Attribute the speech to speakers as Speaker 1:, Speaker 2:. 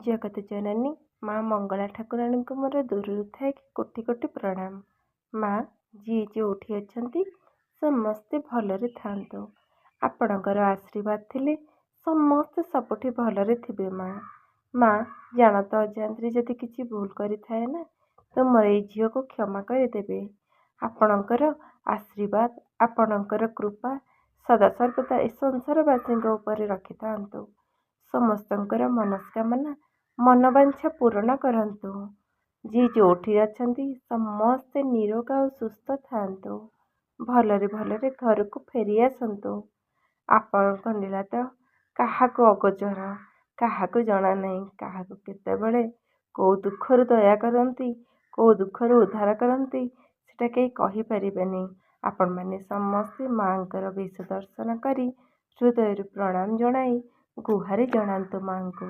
Speaker 1: ଜଗତ ଜନନୀ ମା ମଙ୍ଗଳା ଠାକୁରାଣୀଙ୍କୁ ମୋର ଦୂରରୁ ଥାଏ କୋଟି କୋଟି ପ୍ରଣାମ। ମା ଯିଏ ଯେଉଁଠି ଅଛନ୍ତି ସମସ୍ତେ ଭଲରେ ଥାଆନ୍ତୁ। ଆପଣଙ୍କର ଆଶୀର୍ବାଦ ଥିଲେ ସମସ୍ତେ ସବୁଠି ଭଲରେ ଥିବେ। ମା ଜାଣତ ଅଜାଣତରେ ଯଦି କିଛି ଭୁଲ କରିଥାଏ ନା ତ ମୋର ଏଇ ଝିଅକୁ କ୍ଷମା କରିଦେବେ। ଆପଣଙ୍କର ଆଶୀର୍ବାଦ ଆପଣଙ୍କର କୃପା ସଦାସର୍ବଦା ଏ ସଂସାରବାସୀଙ୍କ ଉପରେ ରଖିଥାନ୍ତୁ। ସମସ୍ତଙ୍କର ମନସ୍କାମନା ମନବାଞ୍ଛା ପୂରଣ କରନ୍ତୁ। ଯିଏ ଯେଉଁଠି ଅଛନ୍ତି ସମସ୍ତେ ନିରୋଗ ଆଉ ସୁସ୍ଥ ଥାଆନ୍ତୁ। ଭଲରେ ଭଲରେ ଘରକୁ ଫେରି ଆସନ୍ତୁ। ଆପଣଙ୍କ ଲୀଳା ତ କାହାକୁ ଅଗୋଚର, କାହାକୁ ଜଣା ନାହିଁ। କାହାକୁ କେତେବେଳେ କେଉଁ ଦୁଃଖରୁ ଦୟା କରନ୍ତି, କେଉଁ ଦୁଃଖରୁ ଉଦ୍ଧାର କରନ୍ତି ସେଟା କେହି କହିପାରିବେନି। ଆପଣମାନେ ସମସ୍ତେ ମାଙ୍କର ବେଶ ଦର୍ଶନ କରି ହୃଦୟରୁ ପ୍ରଣାମ ଜଣାଇ ଗୁହାରି ଜଣାନ୍ତୁ ମାଙ୍କୁ।